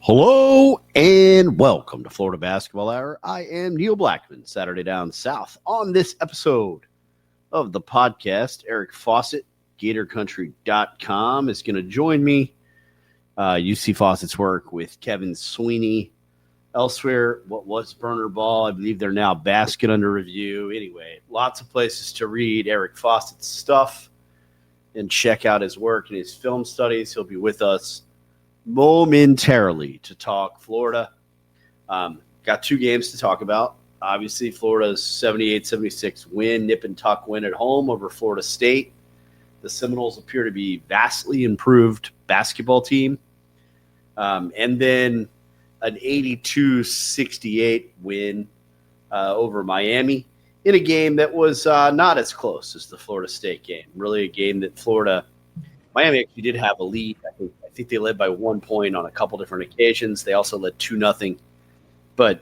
Hello and welcome to Florida Basketball Hour. I am Neil Blackman, Saturday Down South. On this episode of the podcast, Eric Fawcett, GatorCountry.com, is going to join me. You see Fawcett's work with Kevin Sweeney. Elsewhere, what was Burner Ball? I believe they're now Basket under review. Anyway, lots of places to read Eric Fawcett's stuff and check out his work and his film studies. He'll be with us momentarily to talk Florida. Got two games to talk about. Obviously, Florida's 78-76 win, nip and tuck win at home over Florida State. The Seminoles appear to be vastly improved basketball team. And then an 82-68 win over Miami in a game that was not as close as the Florida State game. Really a game that Miami actually did have a lead. I think they led by 1 point on a couple different occasions. They also led 2-0. But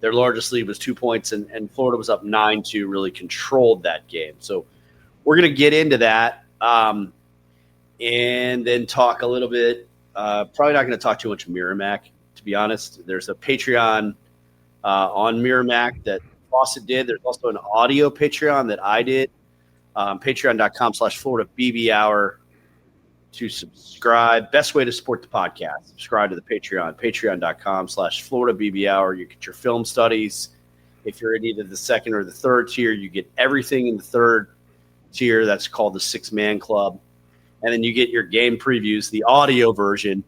their largest lead was 2 points, and Florida was up 9-2, really controlled that game. So we're going to get into that and then talk a little bit. Probably not going to talk too much Merrimack, to be honest. There's a Patreon on Merrimack that Fawcett did. There's also an audio Patreon that I did. Patreon.com/Florida BB Hour to subscribe. Best way to support the podcast. Subscribe to the Patreon. Patreon.com/Florida BB Hour. You get your film studies. If you're in either the second or the third tier, you get everything in the third tier. That's called the 6-Man Club. And then you get your game previews, the audio version,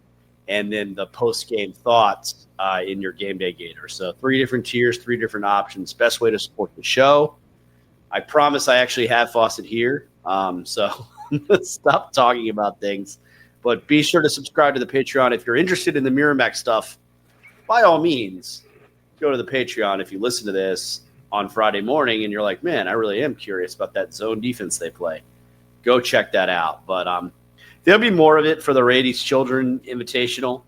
and then the post-game thoughts in your Game Day Gators. So 3 different tiers, 3 different options. Best way to support the show. I promise I actually have Fawcett here. So stop talking about things. But be sure to subscribe to the Patreon. If you're interested in the Merrimack stuff, by all means, go to the Patreon. If you listen to this on Friday morning and you're like, man, I really am curious about that zone defense they play, go check that out. But there'll be more of it for the Rady's Children Invitational.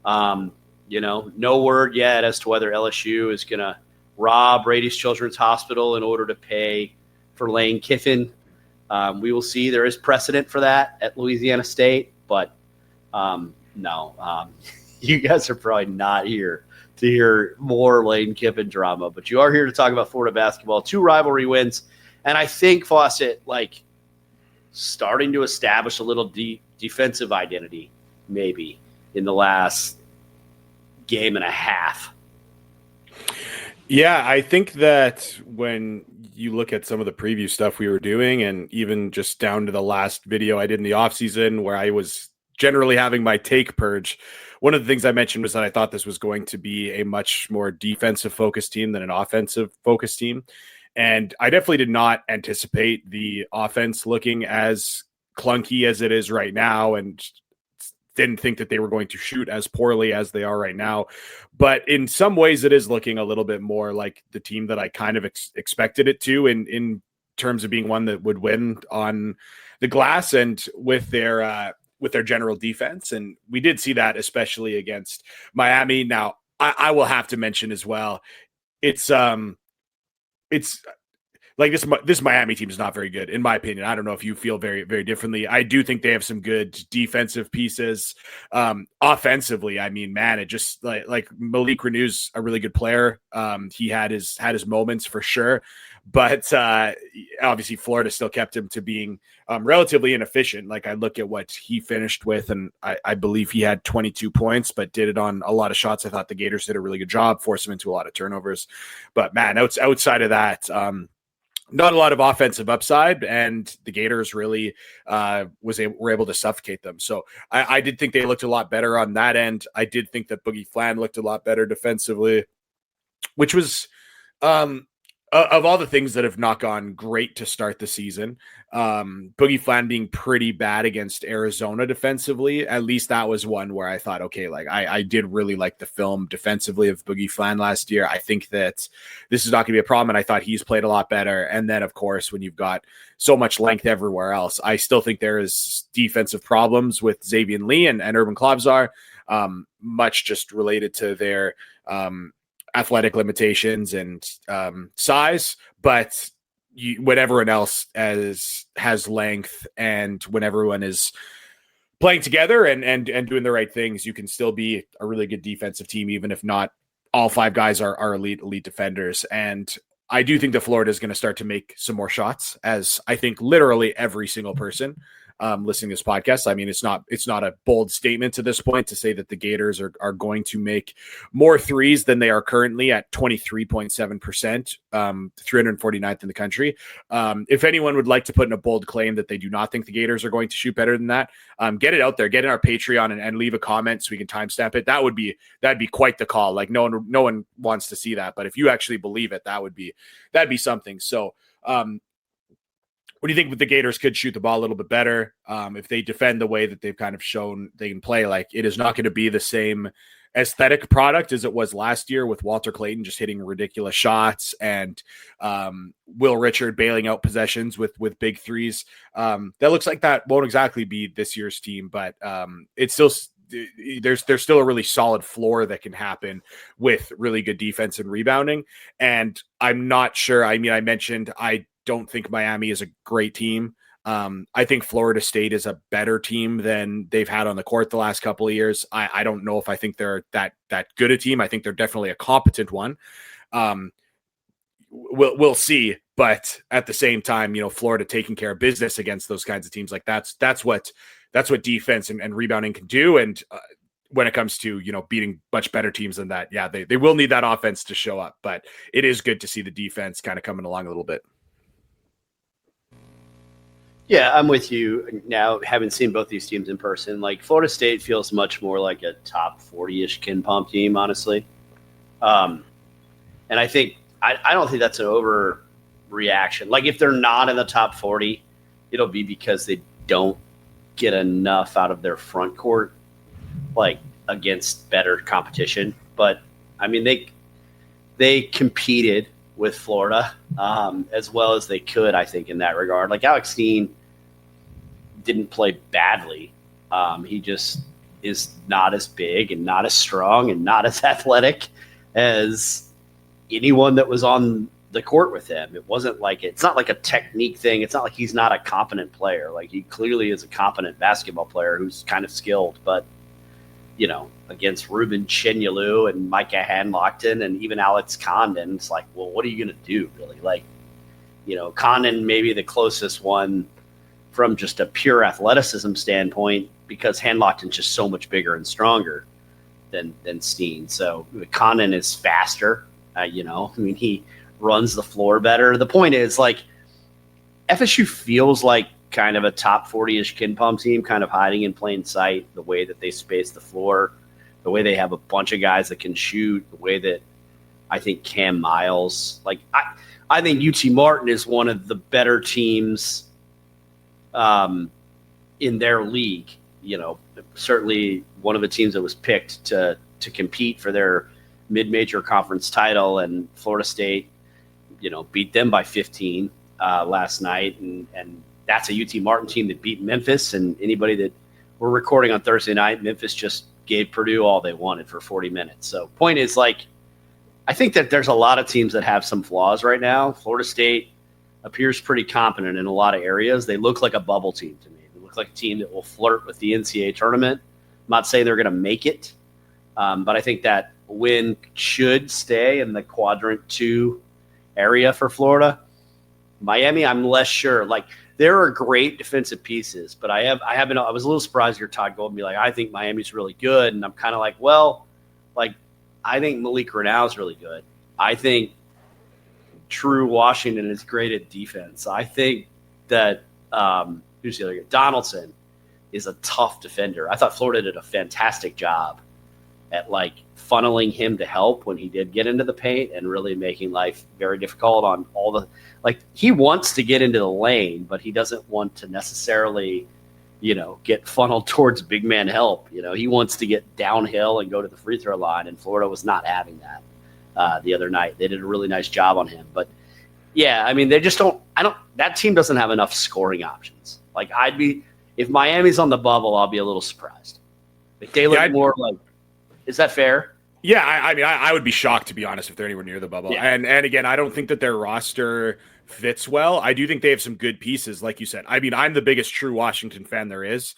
No word yet as to whether LSU is going to rob Rady's Children's Hospital in order to pay for Lane Kiffin. We will see. There is precedent for that at Louisiana State, but no. You guys are probably not here to hear more Lane Kiffin drama, but you are here to talk about Florida basketball. 2 rivalry wins, and I think Fawcett, starting to establish a little defensive identity maybe in the last game and a half. Yeah, I think that when you look at some of the preview stuff we were doing, and even just down to the last video I did in the offseason where I was generally having my take purge, one of the things I mentioned was that I thought this was going to be a much more defensive focused team than an offensive focused team. And I definitely did not anticipate the offense looking as clunky as it is right now, and didn't think that they were going to shoot as poorly as they are right now. But in some ways, it is looking a little bit more like the team that I kind of expected it to in terms of being one that would win on the glass and with their general defense. And we did see that, especially against Miami. Now, I will have to mention as well, it's like this Miami team is not very good, in my opinion. I don't know if you feel very, very differently. I do think they have some good defensive pieces. Offensively, I mean, man, it just like Malik Renew's a really good player. He had his moments for sure, but obviously Florida still kept him to being relatively inefficient. Like I look at what he finished with, and I believe he had 22 points, but did it on a lot of shots. I thought the Gators did a really good job, forced him into a lot of turnovers. But man, outside of that, not a lot of offensive upside, and the Gators really were able to suffocate them. So I did think they looked a lot better on that end. I did think that Boogie Flan looked a lot better defensively, which was of all the things that have not gone great to start the season, Boogie Flan being pretty bad against Arizona defensively, at least that was one where I thought, okay, like I did really like the film defensively of Boogie Flan last year. I think that this is not going to be a problem, and I thought he's played a lot better. And then, of course, when you've got so much length everywhere else, I still think there is defensive problems with Xavier Lee and Urban Klobzar, much just related to their athletic limitations and size, but when everyone else has length and when everyone is playing together and doing the right things, you can still be a really good defensive team, even if not all 5 guys are elite defenders. And I do think that Florida is going to start to make some more shots, as I think literally every single person listening to this podcast. I mean, it's not a bold statement to this point to say that the Gators are going to make more threes than they are currently at 23.7%, 349th in the country. If anyone would like to put in a bold claim that they do not think the Gators are going to shoot better than that, get it out there, get in our Patreon and leave a comment so we can timestamp it. That'd be quite the call. Like no one wants to see that, but if you actually believe it, that'd be something. So, what do you think the Gators could shoot the ball a little bit better if they defend the way that they've kind of shown they can play? Like, it is not going to be the same aesthetic product as it was last year with Walter Clayton just hitting ridiculous shots and Will Richard bailing out possessions with big threes. That looks like that won't exactly be this year's team, but it's still there's still a really solid floor that can happen with really good defense and rebounding. And I'm not sure. I mean, I mentioned I don't think Miami is a great team. I think Florida State is a better team than they've had on the court the last couple of years. I don't know if I think they're that good a team. I think they're definitely a competent one. We'll see. But at the same time, Florida taking care of business against those kinds of teams, like that's what defense and rebounding can do. And when it comes to, beating much better teams than that, yeah, they will need that offense to show up. But it is good to see the defense kind of coming along a little bit. Yeah, I'm with you now. Having seen both these teams in person, like Florida State feels much more like a top 40-ish Ken Pom team, honestly. And I think I don't think that's an overreaction. Like if they're not in the top 40, it'll be because they don't get enough out of their front court, like against better competition. But I mean, they competed with Florida as well as they could, I think, in that regard. Like Alex Steen didn't play badly. He just is not as big and not as strong and not as athletic as anyone that was on the court with him. It's not like a technique thing. It's not like he's not a competent player. Like he clearly is a competent basketball player who's kind of skilled, but against Ruben Chenyolu and Micah Hanlockton and even Alex Condon, it's like, well, what are you going to do, really? Like, Condon may be the closest one from just a pure athleticism standpoint because Hanlockton's just so much bigger and stronger than Steen. So Condon is faster, he runs the floor better. The point is, like, FSU feels like kind of a top 40-ish Ken Pom team, kind of hiding in plain sight, the way that they space the floor, the way they have a bunch of guys that can shoot, the way that I think Cam Miles, like I think UT Martin is one of the better teams in their league. Certainly one of the teams that was picked to compete for their mid-major conference title, and Florida State, beat them by 15 last night, and that's a UT Martin team that beat Memphis. And anybody that we're recording on Thursday night, Memphis just gave Purdue all they wanted for 40 minutes. So point is, like, I think that there's a lot of teams that have some flaws right now. Florida State appears pretty competent in a lot of areas. They look like a bubble team to me. They look like a team that will flirt with the NCAA tournament. I'm not saying they're going to make it, but I think that win should stay in the quadrant 2 area for Florida. Miami, I'm less sure. Like, there are great defensive pieces, but I was a little surprised your Todd Golden be like, I think Miami's really good. And I'm kind of like, well, like, I think Malik Renau is really good. I think True Washington is great at defense. I think that who's the other guy? Donaldson is a tough defender. I thought Florida did a fantastic job at like funneling him to help when he did get into the paint and really making life very difficult on all the, like, he wants to get into the lane, but he doesn't want to necessarily, get funneled towards big man help. He wants to get downhill and go to the free throw line, and Florida was not having that the other night. They did a really nice job on him, but yeah, I mean, they just that team doesn't have enough scoring options. Like, if Miami's on the bubble, I'll be a little surprised. Like, they look more like, is that fair? Yeah, I mean, I would be shocked, to be honest, if they're anywhere near the bubble. Yeah. And again, I don't think that their roster fits well. I do think they have some good pieces, like you said. I mean, I'm the biggest true Washington fan there is.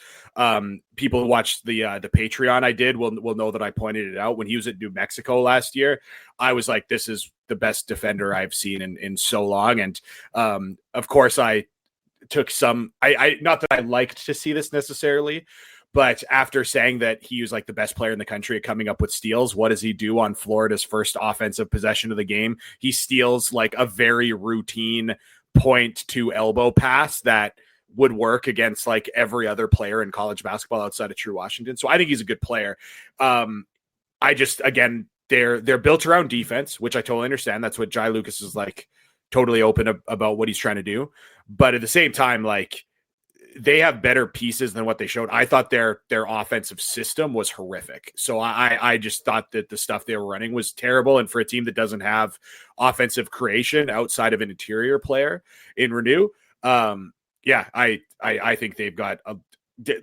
People who watched the Patreon I did will know that I pointed it out when he was at New Mexico last year. I was like, this is the best defender I've seen in so long. And of course, I took some. I not that I liked to see this necessarily. But after saying that he was like the best player in the country at coming up with steals, what does he do on Florida's first offensive possession of the game? He steals like a very routine point to elbow pass that would work against like every other player in college basketball outside of True Washington. So I think he's a good player. I just, again, they're built around defense, which I totally understand. That's what Jai Lucas is like, totally open about what he's trying to do. But at the same time, like, they have better pieces than what they showed. I thought their offensive system was horrific. So I just thought that the stuff they were running was terrible. And for a team that doesn't have offensive creation outside of an interior player in Renew, I think they've got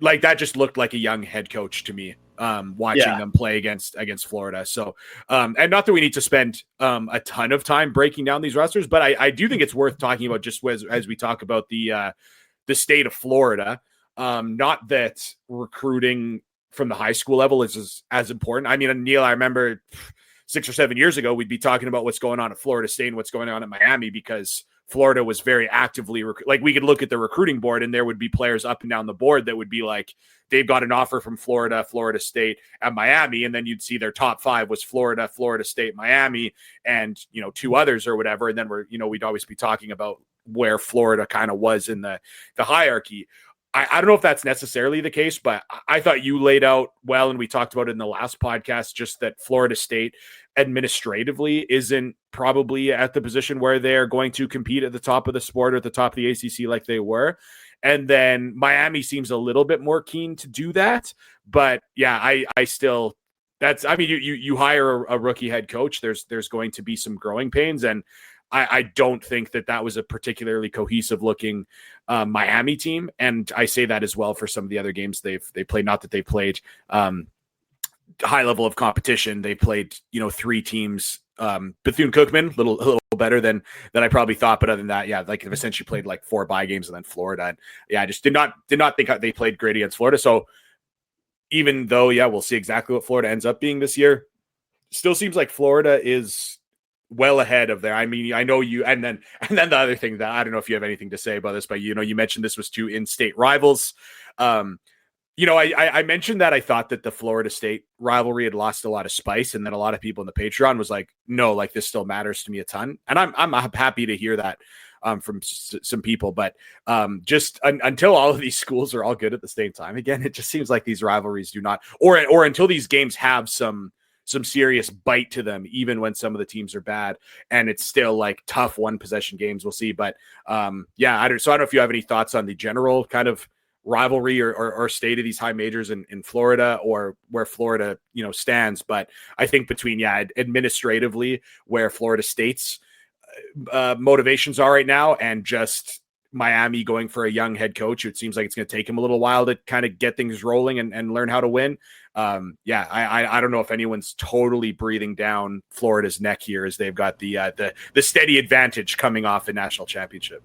like that just looked like a young head coach to me. Watching them play against Florida. So, and not that we need to spend a ton of time breaking down these rosters, but I do think it's worth talking about just as we talk about the state of Florida. Not that recruiting from the high school level is as important. I mean, Neil, I remember 6 or 7 years ago, we'd be talking about what's going on at Florida State and what's going on at Miami because Florida was very actively like we could look at the recruiting board and there would be players up and down the board that would be like, they've got an offer from Florida, Florida State, and Miami. And then you'd see their top 5 was Florida, Florida State, Miami, and, 2 others or whatever. And then we'd always be talking about where Florida kind of was in the hierarchy. I don't know if that's necessarily the case, but I thought you laid out well, and we talked about it in the last podcast, just that Florida State administratively isn't probably at the position where they're going to compete at the top of the sport or at the top of the ACC like they were. And then Miami seems a little bit more keen to do that. But yeah, I still, you hire a rookie head coach, there's going to be some growing pains. And I don't think that was a particularly cohesive looking Miami team. And I say that as well for some of the other games they played, not that they played high level of competition. They played, 3 teams, Bethune-Cookman, a little better than I probably thought. But other than that, yeah, like they've essentially played like 4 bye games and then Florida. And yeah, I just did not think they played great against Florida. So even though, yeah, we'll see exactly what Florida ends up being this year, still seems like Florida is well ahead of there. I mean, I know you, and then the other thing that I don't know if you have anything to say about this, but you mentioned this was 2 in-state rivals. I mentioned that I thought that the Florida State rivalry had lost a lot of spice, and then a lot of people in the Patreon was like, no, like this still matters to me a ton. And I'm happy to hear that from some people, but just until all of these schools are all good at the same time, again, it just seems like these rivalries do not, or until these games have some serious bite to them, even when some of the teams are bad, and it's still like tough 1 possession games. We'll see. But I don't know if you have any thoughts on the general kind of rivalry or state of these high majors in Florida, or where Florida, stands. But I think between, administratively where Florida State's motivations are right now, and just Miami going for a young head coach, it seems like it's going to take him a little while to kind of get things rolling and learn how to win. I don't know if anyone's totally breathing down Florida's neck here, as they've got the steady advantage coming off a national championship.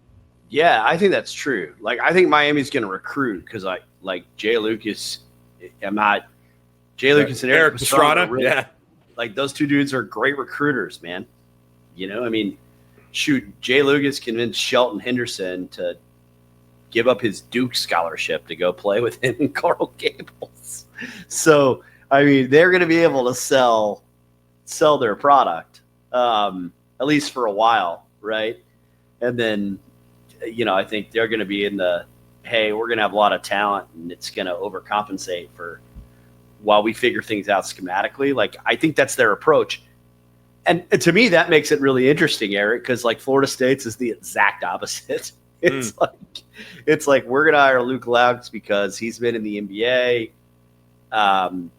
Yeah, I think that's true. Like, I think Miami's going to recruit because Jay Lucas. Jay Lucas and Eric Pastrana. Really, yeah, like those 2 dudes are great recruiters, man. I mean, shoot, Jay Lucas convinced Shelton Henderson to give up his Duke scholarship to go play with him in Coral Gables. So, I mean, they're going to be able to sell their product, at least for a while, right? And then, I think they're going to be in the, hey, we're going to have a lot of talent and it's going to overcompensate for while we figure things out schematically. Like, I think that's their approach. And to me, that makes it really interesting, Eric, because like Florida State's is the exact opposite. It's like we're going to hire Luke Laux because he's been in the NBA.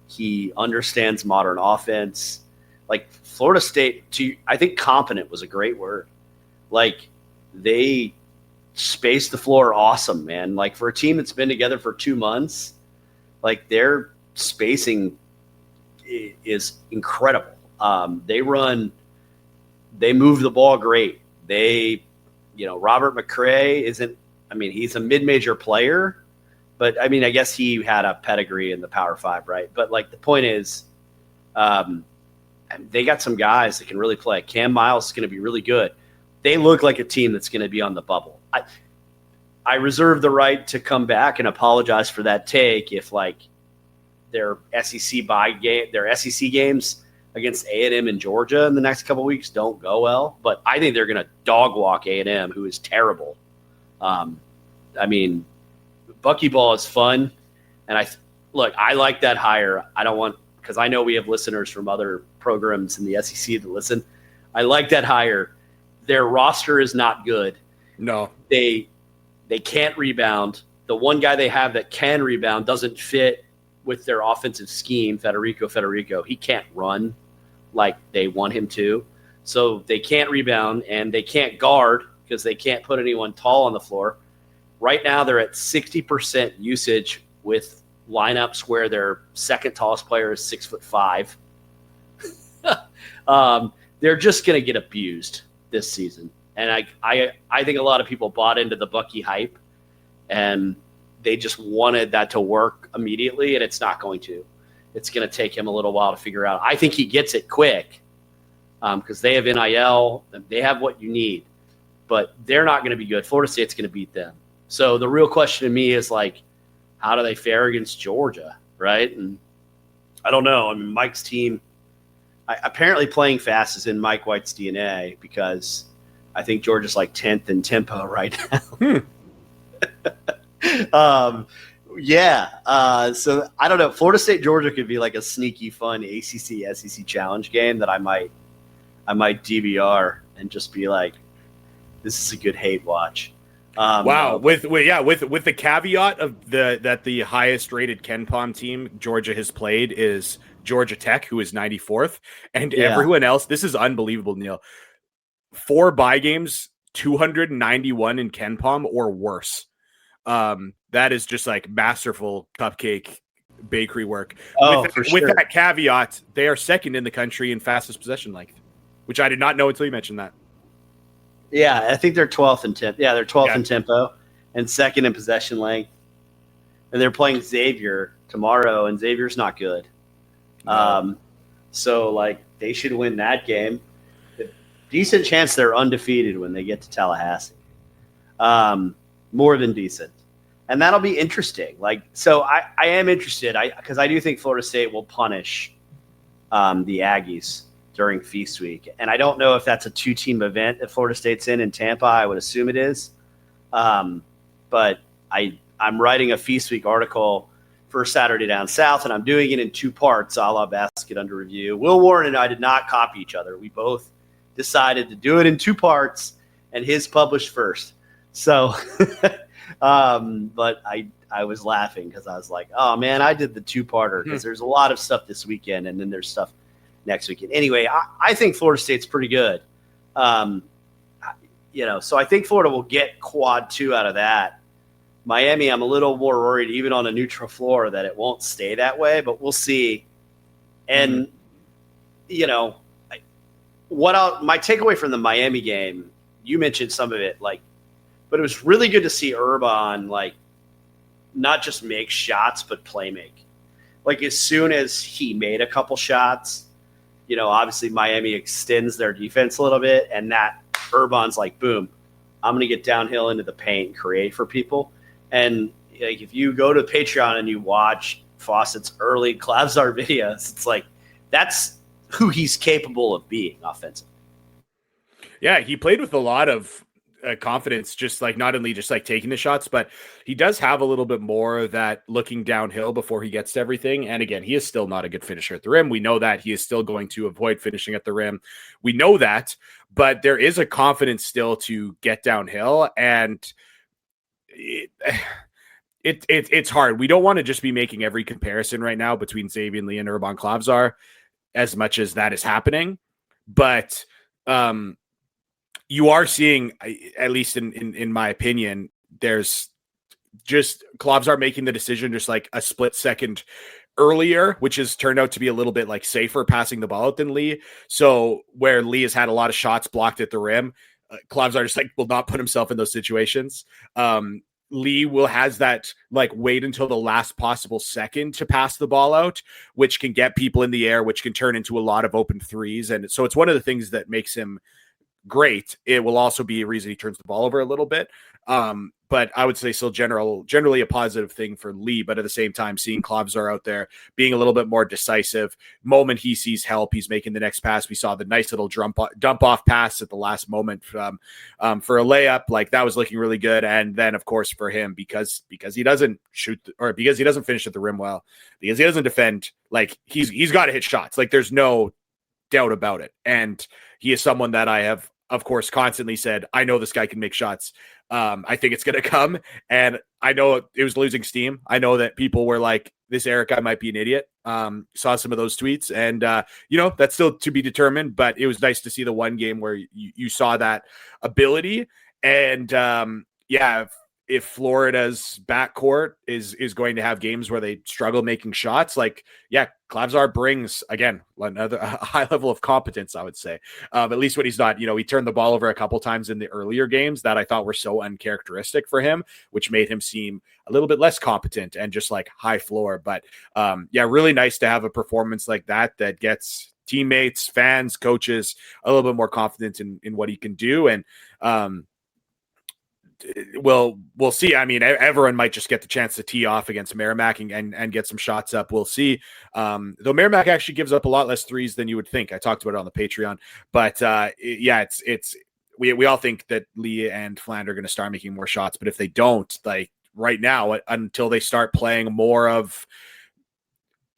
He understands modern offense. Like Florida State, I think competent was a great word. Like they spaced the floor awesome, man. Like for a team that's been together for 2 months, like their spacing is incredible. They move the ball great. They Robert McCray isn't. I mean, he's a mid-major player, but I mean, I guess he had a pedigree in the Power Five, right? But like the point is, they got some guys that can really play. Cam Miles is going to be really good. They look like a team that's going to be on the bubble. I reserve the right to come back and apologize for that take if like their SEC games against A&M and Georgia in the next couple of weeks don't go well. But I think they're going to dog walk A&M, who is terrible. I mean, Buckyball is fun, and I like that hire. I don't want because I know we have listeners from other programs in the SEC that listen. I like that hire. Their roster is not good. No, they can't rebound. The one guy they have that can rebound doesn't fit with their offensive scheme. Federico, he can't run like they want him to, so they can't rebound and they can't guard because they can't put anyone tall on the floor. Right now, they're at 60% usage with lineups where their second tallest player is 6'5". They're just going to get abused this season. And I think a lot of people bought into the Bucky hype, and they just wanted that to work immediately, and it's not going to. It's going to take him a little while to figure out. I think he gets it quick because they have NIL. They have what you need, but they're not going to be good. Florida State's going to beat them. So the real question to me is, like, how do they fare against Georgia, right? And I don't know. I mean, Mike's team apparently playing fast is in Mike White's DNA because I think Georgia's like 10th in tempo right now. So I don't know. Florida State Georgia could be like a sneaky fun ACC SEC challenge game that I might DVR and just be like, this is a good hate watch. Wow. With the caveat of that the highest rated KenPom team Georgia has played is Georgia Tech, who is 94th, and everyone else. This is unbelievable, Neil. 4 bye games, 291 in KenPom or worse. That is just like masterful cupcake bakery work. With that caveat, they are second in the country in fastest possession length, which I did not know until you mentioned that. Yeah, I think they're 12th in tempo. Yeah, they're 12th in tempo and second in possession length. And they're playing Xavier tomorrow, and Xavier's not good. No. So, like, they should win that game. Decent chance they're undefeated when they get to Tallahassee. More than decent. And that'll be interesting. Like, so I am interested because I do think Florida State will punish the Aggies during Feast Week. And I don't know if that's a 2-team event that Florida State's in Tampa. I would assume it is. But I'm writing a Feast Week article for Saturday Down South, and I'm doing it in 2 parts, a la Basket Under Review. Will Warren and I did not copy each other. We both decided to do it in 2 parts, and his published first. So, but I was laughing because I was like, oh, man, I did the 2-parter because there's a lot of stuff this weekend, and then there's stuff next weekend. Anyway, I think Florida State's pretty good. So I think Florida will get quad 2 out of that. Miami, I'm a little more worried, even on a neutral floor, that it won't stay that way, but we'll see. And, my takeaway from the Miami game, you mentioned some of it, but it was really good to see Urban, not just make shots, but play make. As soon as he made a couple shots, obviously Miami extends their defense a little bit, and that Urban's like, boom, I'm going to get downhill into the paint and create for people. And if you go to Patreon and you watch Fawcett's early Clavsar videos, it's like that's who he's capable of being offensively. Yeah, he played with a lot of confidence, just not only just taking the shots, but he does have a little bit more of that looking downhill before he gets to everything. And again, he is still not a good finisher at the rim. We know that he is still going to avoid finishing at the rim. We know that, but there is a confidence still to get downhill, and it's hard. We don't want to just be making every comparison right now between Xavier Lee and Urban Clavsar as much as that is happening. But you are seeing, at least in my opinion, there's just Clavsar making the decision just a split second earlier, which has turned out to be a little bit safer passing the ball out than Lee. So where Lee has had a lot of shots blocked at the rim, Klavzar just like will not put himself in those situations. Lee has that like wait until the last possible second to pass the ball out, which can get people in the air, which can turn into a lot of open threes. And so it's one of the things that makes him great. It will also be a reason he turns the ball over a little bit. But I would say still generally a positive thing for Lee, but at the same time, seeing Klavzar out there being a little bit more decisive. Moment he sees help, he's making the next pass. We saw the nice little dump off pass at the last moment for a layup. Like that was looking really good. And then of course for him, because he doesn't shoot or because he doesn't finish at the rim well, because he doesn't defend, like he's got to hit shots. Like there's no doubt about it. And he is someone that I have, of course, constantly said, I know this guy can make shots. I think it's going to come. And I know it was losing steam. I know that people were like, this Eric guy might be an idiot. Saw some of those tweets and, that's still to be determined, but it was nice to see the one game where you saw that ability. And if Florida's backcourt is going to have games where they struggle making shots, Klavzar brings, again, another high level of competence, I would say. At least when he's not, he turned the ball over a couple times in the earlier games that I thought were so uncharacteristic for him, which made him seem a little bit less competent and just like high floor. But really nice to have a performance like that gets teammates, fans, coaches a little bit more confident in what he can do. And, we'll see. I mean, everyone might just get the chance to tee off against Merrimack and get some shots up. We'll see. Though Merrimack actually gives up a lot less threes than you would think. I talked about it on the Patreon, but we all think that Lee and Fland are going to start making more shots, but if they don't, like right now, until they start playing more of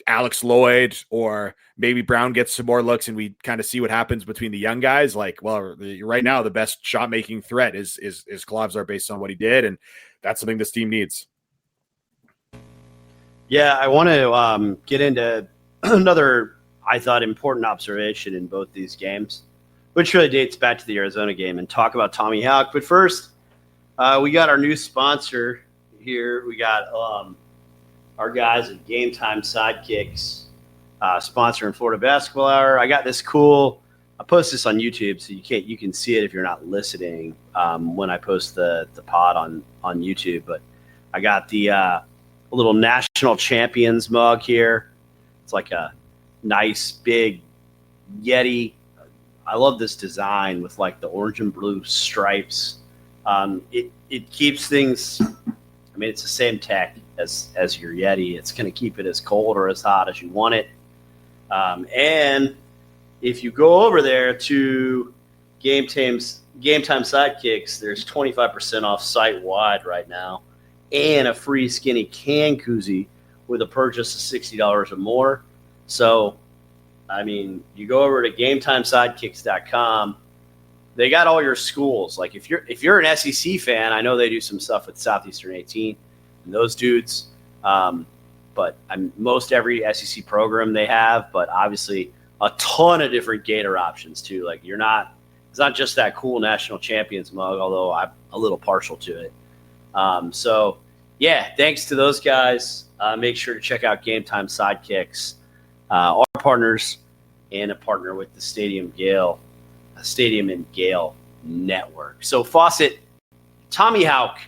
Alex Lloyd or maybe Brown gets some more looks and we kind of see what happens between the young guys, right now the best shot making threat is Klavzar based on what he did, and that's something this team needs. Yeah, I want to get into another, I thought, important observation in both these games, which really dates back to the Arizona game, and talk about Tommy Houck. But first, we got our new sponsor here. We got our guys at Game Time Sidekicks, sponsoring Florida Basketball Hour. I got this cool. I post this on YouTube, so you can see it if you're not listening when I post the pod on YouTube. But I got the little national champions mug here. It's like a nice big Yeti. I love this design with like the orange and blue stripes. It keeps things. I mean, it's the same tech as your Yeti. It's going to keep it as cold or as hot as you want it. And if you go over there to Game Time Sidekicks, there's 25% off site-wide right now and a free skinny can koozie with a purchase of $60 or more. So, I mean, you go over to GameTimeSidekicks.com. They got all your schools. Like if you're an SEC fan, I know they do some stuff with Southeastern 18 and those dudes. But most every SEC program they have, but obviously a ton of different Gator options too. Like it's not just that cool national champions mug, although I'm a little partial to it. So yeah, thanks to those guys. Make sure to check out Game Time Sidekicks, our partners, and a partner with the Stadium and Gale network. So Fawcett, Tommy Houck,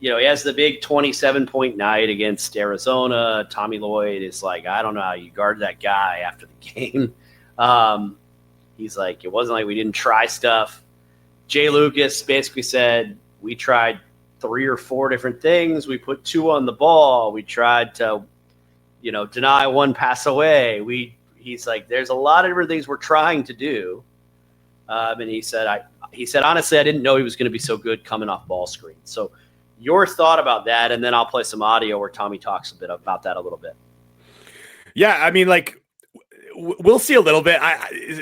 he has the big 27-point night against Arizona. Tommy Lloyd is like, I don't know how you guard that guy after the game. He's like, it wasn't like we didn't try stuff. Jay Lucas basically said, we tried 3 or 4 different things. We put 2 on the ball. We tried to, deny 1 pass away. He's like, there's a lot of different things we're trying to do. And he said, honestly, I didn't know he was going to be so good coming off ball screens. So your thought about that, and then I'll play some audio where Tommy talks a bit about that a little bit. Yeah, I mean, we'll see a little bit.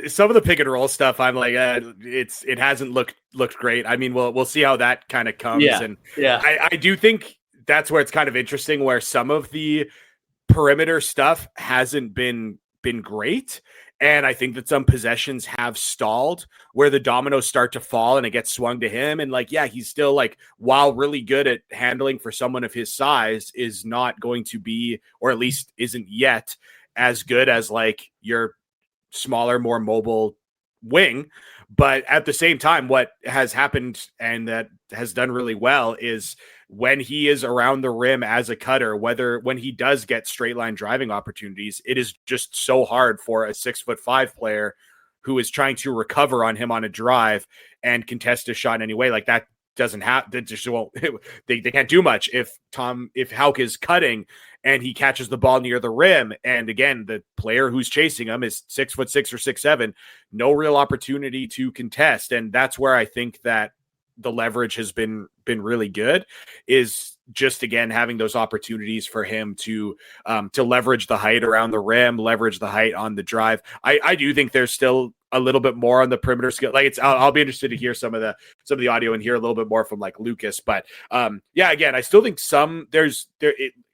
Some of the pick and roll stuff, I'm like, it hasn't looked great. I mean, we'll see how that kind of comes. Yeah. And yeah, I do think that's where it's kind of interesting, where some of the perimeter stuff hasn't been great. And I think that some possessions have stalled where the dominoes start to fall and it gets swung to him. And he's still while really good at handling for someone of his size, is not going to be, or at least isn't yet as good as your smaller, more mobile wing. But at the same time, what has happened and that has done really well is when he is around the rim as a cutter, when he does get straight line driving opportunities, it is just so hard for a 6'5" player who is trying to recover on him on a drive and contest a shot anyway. Like that doesn't have, that just won't, they can't do much if Houck is cutting and he catches the ball near the rim. And again, the player who's chasing him is 6'6" or 6'7", no real opportunity to contest. And that's where I think that the leverage has been really good, is just, again, having those opportunities for him to leverage the height around the rim, leverage the height on the drive. I do think there's still a little bit more on the perimeter skill. Like I'll be interested to hear some of the audio and hear a little bit more from like Lucas, but yeah, again, I still think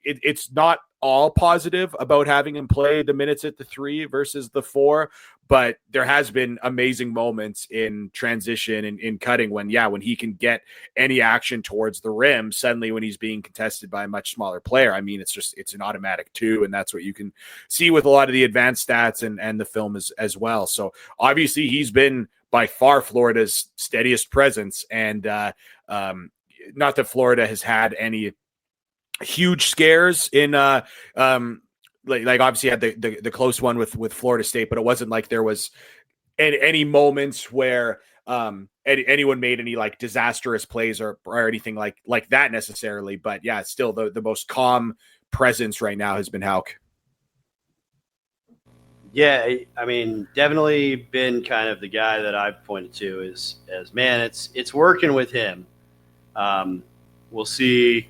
it's not all positive about having him play the minutes at the 3 versus the 4, but there has been amazing moments in transition and in cutting when he can get any action towards the rim, suddenly when he's being contested by a much smaller player. I mean, it's an automatic 2, and that's what you can see with a lot of the advanced stats and the film as well. So obviously he's been by far Florida's steadiest presence, and not that Florida has had any huge scares in like obviously had the close one with Florida State, but it wasn't like there was any moments where anyone made any like disastrous plays or anything like that necessarily. But yeah, still the most calm presence right now has been Houck. Yeah, I mean, definitely been kind of the guy that I've pointed to as man, it's working with him. We'll see.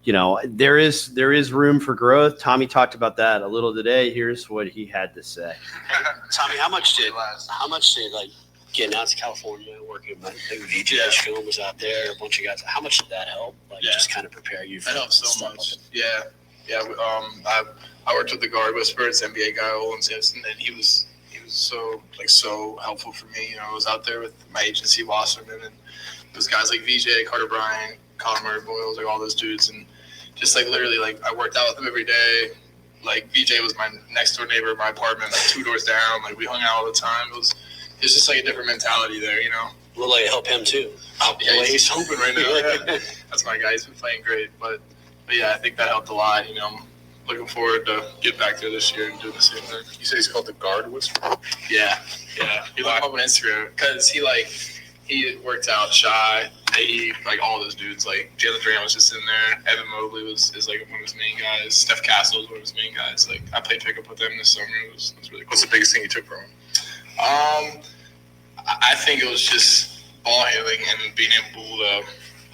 You know, there is room for growth. Tommy talked about that a little today. Here's what he had to say. Tommy, how much did like getting out to California, working with VJ Film was out there, a bunch of guys? How much did that help? Like just kind of prepare you for that? Helped so much. Yeah. I worked with the guard whisperer, it's NBA guy Olin Simpson, and he was so helpful for me. You know, I was out there with my agency Wasserman and those guys like VJ, Carter Bryant, Colin Murray Boyles, like all those dudes, and just like literally like I worked out with them every day. Like VJ was my next door neighbor in my apartment, like 2 doors down. Like we hung out all the time. It was just like a different mentality there, you know. Will like help him too? Yeah, he's hooping right now. Yeah. That's my guy. He's been playing great, but yeah, I think that helped a lot. You know, I'm looking forward to get back there this year and doing the same thing. You said he's called the guard whisperer? Yeah. You look him up on Instagram because he worked out Shy. He like all those dudes. Like Jalen Duran was just in there. Evan Mobley is like one of his main guys. Steph Castle was one of his main guys. Like I played pickup with them this summer. It was really cool. What's the biggest thing you took from him? I think it was just ball handling and being able to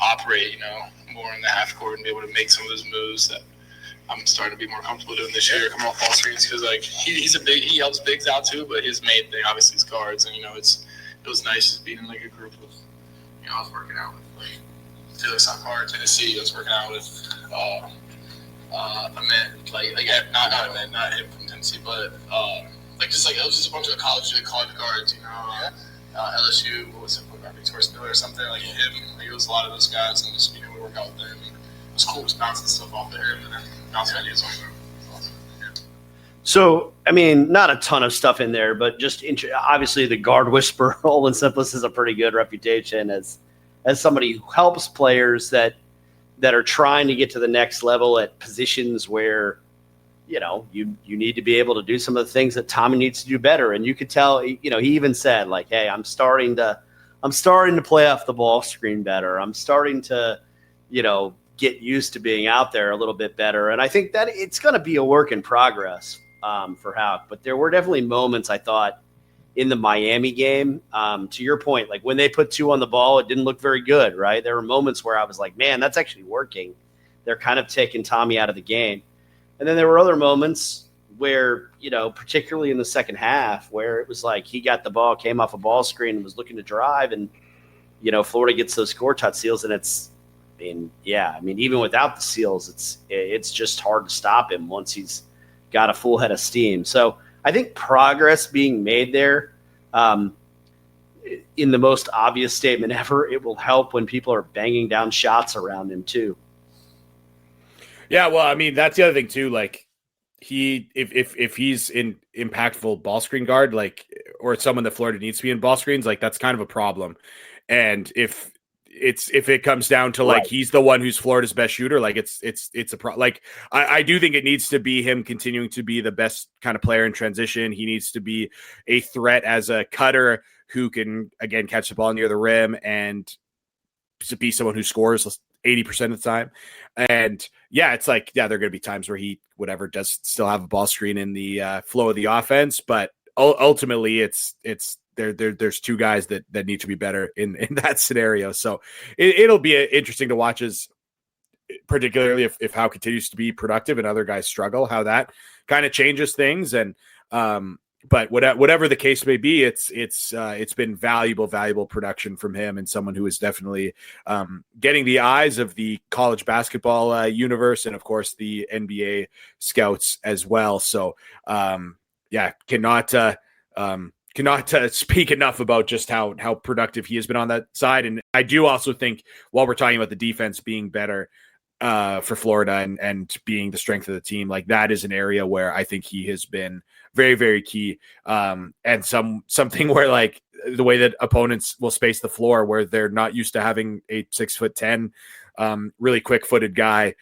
operate, you know, more in the half court and be able to make some of those moves that I'm starting to be more comfortable doing this year, coming off ball screens, because like he helps bigs out too, but his main thing obviously is guards, and you know it was nice just being in like a group of, you know, I was working out with like Taylor Sakar, Tennessee. I was working out with Amit, not him from Tennessee, but like just like it was just a bunch of college guards, you know. LSU, what was it, Victoria Miller or something, like him. Like it was a lot of those guys, and just being able to work out with them. And it was cool, just bouncing stuff off the him and then bouncing ideas off them. Awesome. Yeah. So, I mean, not a ton of stuff in there, but just obviously the guard whisperer, Olin Simpless, is a pretty good reputation as somebody who helps players that are trying to get to the next level at positions where, you know, you need to be able to do some of the things that Tommy needs to do better. And you could tell, you know, he even said like, hey, I'm starting to play off the ball screen better. I'm starting to, you know, get used to being out there a little bit better. And I think that it's going to be a work in progress for Houck. But there were definitely moments, I thought, in the Miami game, to your point, like when they put 2 on the ball, it didn't look very good, right? There were moments where I was like, man, that's actually working. They're kind of taking Tommy out of the game. And then there were other moments where, you know, particularly in the second half, where it was like he got the ball, came off a ball screen, and was looking to drive, and, you know, Florida gets those score touch seals, and even without the seals, it's just hard to stop him once he's got a full head of steam. So I think progress being made there, in the most obvious statement ever, it will help when people are banging down shots around him too. Yeah, well, I mean, that's the other thing too. Like, if he's in impactful ball screen guard, like, or someone that Florida needs to be in ball screens, like that's kind of a problem. And if it comes down to like he's the one who's Florida's best shooter, like it's a problem. Like I do think it needs to be him continuing to be the best kind of player in transition. He needs to be a threat as a cutter who can again catch the ball near the rim and to be someone who scores 80% of the time. And yeah, it's like, yeah, there are going to be times where he does still have a ball screen in the flow of the offense, but ultimately it's there's two guys that need to be better in that scenario. So it'll be interesting to watch, as particularly if Howe continues to be productive and other guys struggle, how that kind of changes things. And but whatever the case may be, it's been valuable production from him, and someone who is definitely getting the eyes of the college basketball universe, and of course the NBA scouts as well. So cannot speak enough about just how productive he has been on that side. And I do also think, while we're talking about the defense being better for Florida and being the strength of the team, like that is an area where I think he has been very, very key. And something where like the way that opponents will space the floor, where they're not used to having a 6'10", really quick footed guy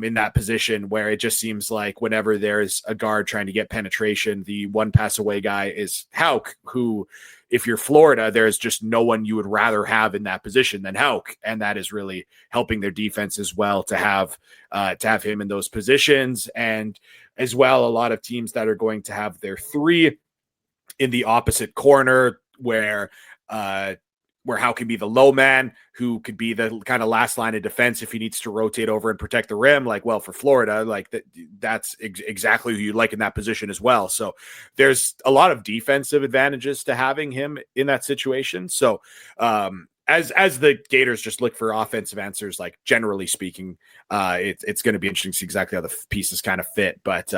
in that position, where it just seems like whenever there's a guard trying to get penetration, the one pass away guy is Hauck, who, if you're Florida, there's just no one you would rather have in that position than Hauck. And that is really helping their defense as well, to have him in those positions. And as well, a lot of teams that are going to have their three in the opposite corner, where Hauck can be the low man, who could be the kind of last line of defense if he needs to rotate over and protect the rim. Like, well, for Florida, like that's exactly who you'd like in that position as well. So there's a lot of defensive advantages to having him in that situation. So as the Gators just look for offensive answers, like generally speaking, it's going to be interesting to see exactly how the pieces kind of fit. But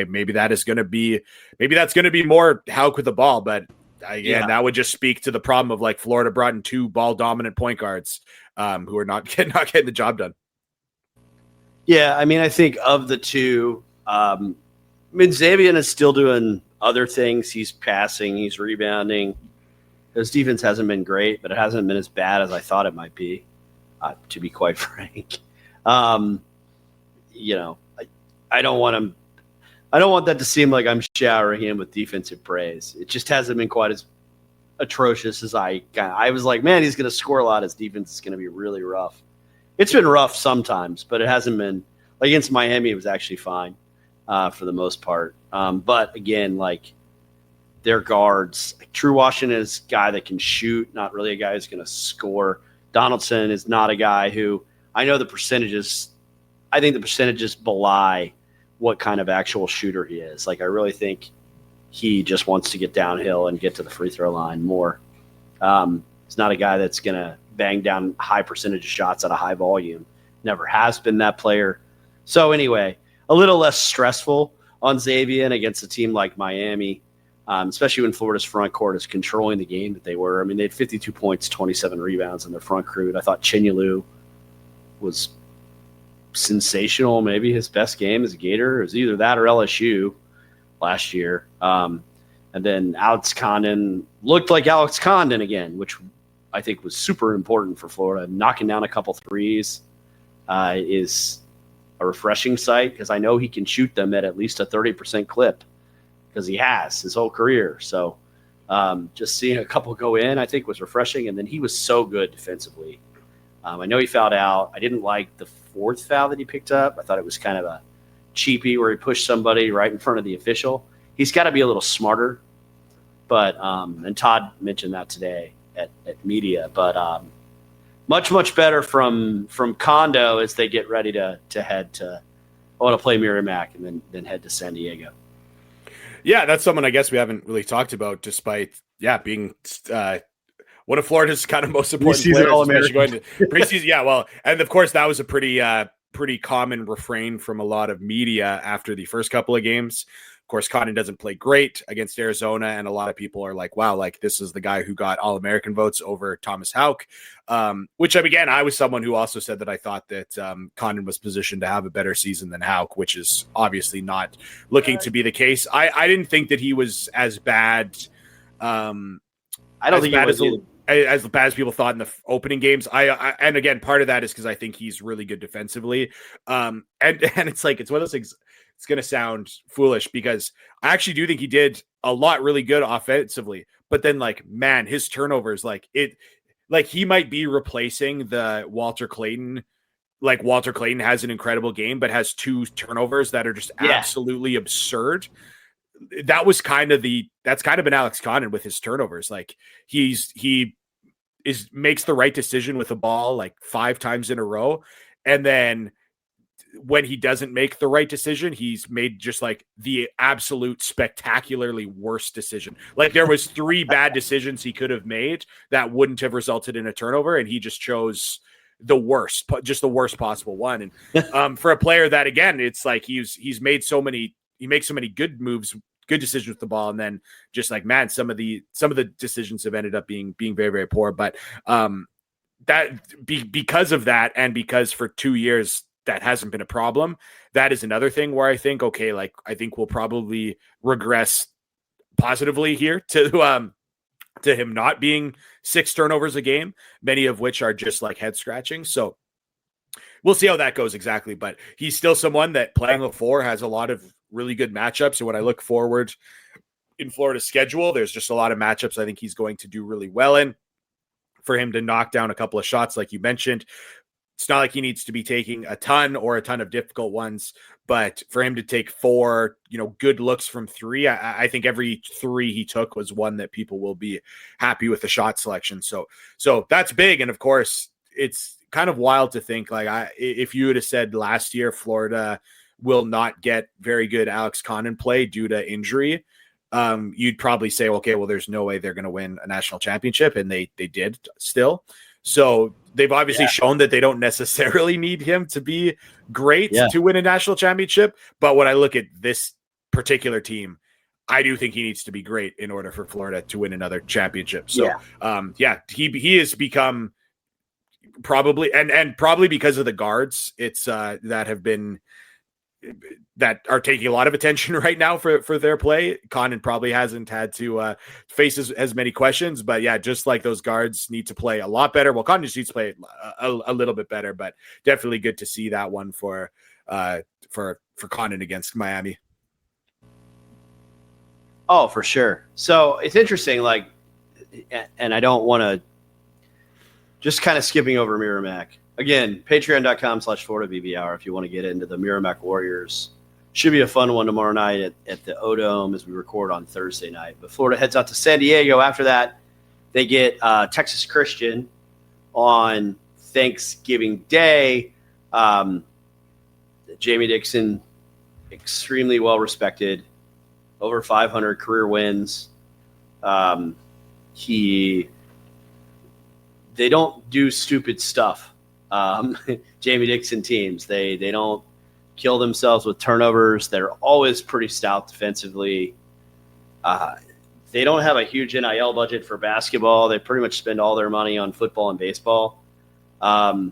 maybe that's going to be more Hauck with the ball. But again, that would just speak to the problem of like Florida brought in two ball dominant point guards who are not getting the job done. Yeah, I mean, I think of the two, Xavier is still doing other things. He's passing, he's rebounding. His defense hasn't been great, but it hasn't been as bad as I thought it might be, to be quite frank. I don't want that to seem like I'm showering him with defensive praise. It just hasn't been quite as atrocious as I was like, man, he's going to score a lot. His defense is going to be really rough. It's been rough sometimes, but it hasn't been like against Miami. It was actually fine for the most part. But again, like their guards, like True Washington is a guy that can shoot, not really a guy who's going to score. Donaldson is not a guy who, I know the percentages. I think the percentages belie what kind of actual shooter he is. Like, I really think he just wants to get downhill and get to the free throw line more. He's not a guy that's going to bang down high percentage of shots at a high volume. Never has been that player. So anyway, a little less stressful on Xavier against a team like Miami, especially when Florida's front court is controlling the game that they were. I mean, they had 52 points, 27 rebounds in their front court. I thought Chinyelu was sensational, maybe his best game as a Gator. It was either that or LSU last year. And then Alex Condon looked like Alex Condon again, which I think was super important for Florida. Knocking down a couple threes is a refreshing sight, because I know he can shoot them at least a 30% clip, because he has his whole career. So just seeing a couple go in, I think, was refreshing. And then he was so good defensively. I know he fouled out. I didn't like the fourth foul that he picked up. I thought it was kind of a cheapie where he pushed somebody right in front of the official. He's got to be a little smarter. But and Todd mentioned that today at media. But much, much better from Condo as they get ready to head to – I want to play Merrimack and then head to San Diego. Yeah, that's someone I guess we haven't really talked about, despite being one of Florida's kind of most important players, especially going to preseason. Yeah, well, and of course that was a pretty common refrain from a lot of media after the first couple of games. Of course, Condon doesn't play great against Arizona, and a lot of people are like, wow, like this is the guy who got All-American votes over Thomas Houck, which, again, I was someone who also said that I thought that Condon was positioned to have a better season than Houck, which is obviously not looking to be the case. I didn't think that he was as bad. I don't think he was as bad as people thought in the opening games. And again, part of that is because I think he's really good defensively. And it's like, it's one of those things. It's going to sound foolish because I actually do think he did a lot really good offensively, but then like, man, his turnovers, like he might be replacing the Walter Clayton. Like Walter Clayton has an incredible game, but has 2 turnovers that are just absolutely absurd. That's kind of been Alex Condon with his turnovers. Like he makes the right decision with the ball like 5 times in a row. And then when he doesn't make the right decision, he's made just like the absolute spectacularly worst decision. Like there was 3 bad decisions he could have made that wouldn't have resulted in a turnover. And he just chose the worst possible one. And for a player that, again, it's like he makes so many good moves, good decisions with the ball. And then just like, man, some of the decisions have ended up being very, very poor, but because of that, and because for 2 years, that hasn't been a problem. That is another thing where I think, okay, like I think we'll probably regress positively here to him not being 6 turnovers a game, many of which are just like head scratching. So we'll see how that goes exactly, but he's still someone that playing the 4 has a lot of really good matchups. And when I look forward in Florida's schedule, there's just a lot of matchups I think he's going to do really well in. For him to knock down a couple of shots, like you mentioned, it's not like he needs to be taking a ton of difficult ones, but for him to take 4, good looks from 3, I think every 3 he took was one that people will be happy with the shot selection. So that's big. And of course, it's kind of wild to think like if you would have said last year, Florida will not get very good Alex Condon play due to injury, you'd probably say, okay, well, there's no way they're going to win a national championship. And they did still. So they've obviously shown that they don't necessarily need him to be great to win a national championship. But when I look at this particular team, I do think he needs to be great in order for Florida to win another championship. So, he has become probably, and probably because of the guards, it's that are taking a lot of attention right now for their play. Condon probably hasn't had to face as many questions, but just like those guards need to play a lot better. Well, Condon just needs to play a little bit better, but definitely good to see that one for Condon against Miami. Oh, for sure. So it's interesting, like, and I don't want to just kind of skipping over Merrimack. Again, patreon.com/Florida BB Hour if you want to get into the Merrimack Warriors. Should be a fun one tomorrow night at the O-Dome as we record on Thursday night. But Florida heads out to San Diego. After that, they get Texas Christian on Thanksgiving Day. Jamie Dixon, extremely well respected, over 500 career wins. They don't do stupid stuff. Jamie Dixon teams, they don't kill themselves with turnovers. They're always pretty stout defensively. They don't have a huge NIL budget for basketball. They pretty much spend all their money on football and baseball. And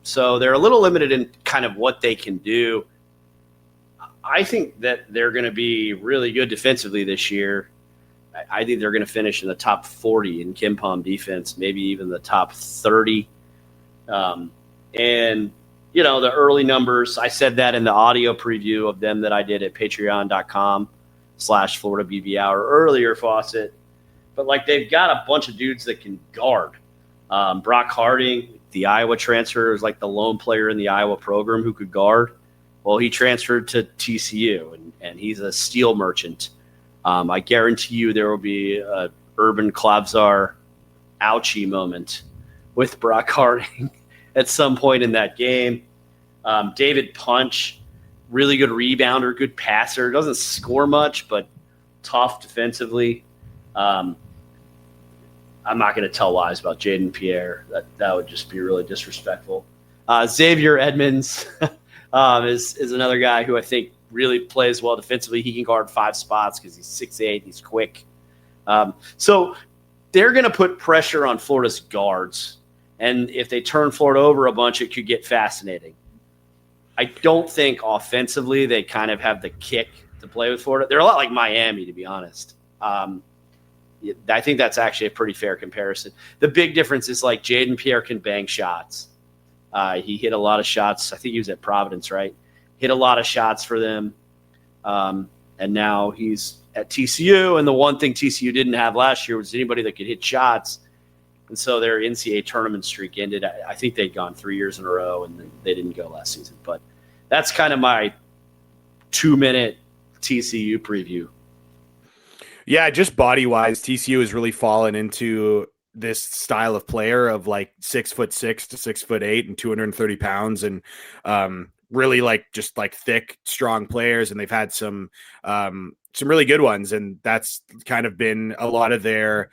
so they're a little limited in kind of what they can do. I think that they're going to be really good defensively this year. I think they're going to finish in the top 40 in KenPom defense, maybe even the top 30. And, the early numbers, I said that in the audio preview of them that I did at patreon.com/Florida BB Hour earlier, Fawcett. But, like, they've got a bunch of dudes that can guard. Brock Harding, the Iowa transfer, is like the lone player in the Iowa program who could guard. Well, he transferred to TCU, and he's a steel merchant. I guarantee you there will be a Urban Klavzar ouchie moment with Brock Harding at some point in that game. David Punch, really good rebounder, good passer. Doesn't score much, but tough defensively. I'm not going to tell lies about Jaden Pierre. That would just be really disrespectful. Xavier Edmonds is another guy who I think really plays well defensively. He can guard 5 spots because he's 6'8", he's quick. So they're going to put pressure on Florida's guards. And if they turn Florida over a bunch, it could get fascinating. I don't think offensively they kind of have the kick to play with Florida. They're a lot like Miami, to be honest. I think that's actually a pretty fair comparison. The big difference is like Jaden Pierre can bang shots. He hit a lot of shots. I think he was at Providence, right? Hit a lot of shots for them. And now he's at TCU. And the one thing TCU didn't have last year was anybody that could hit shots. And so their NCAA tournament streak ended. I think they'd gone 3 years in a row, and they didn't go last season. But that's kind of my 2-minute TCU preview. Yeah, just body-wise, TCU has really fallen into this style of player of like 6'6" to 6'8" and 230 pounds, and really like just like thick, strong players. And they've had some really good ones, and that's kind of been a lot of their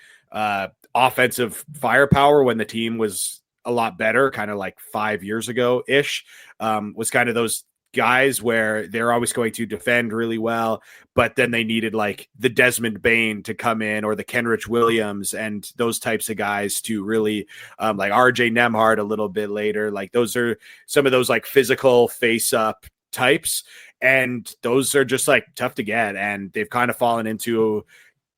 offensive firepower when the team was a lot better, kind of like 5 years ago ish, was kind of those guys where they're always going to defend really well, but then they needed like the Desmond Bain to come in, or the Kenrich Williams and those types of guys to really like RJ Nemhard a little bit later. Like those are some of those like physical face up types, and those are just like tough to get. And they've kind of fallen into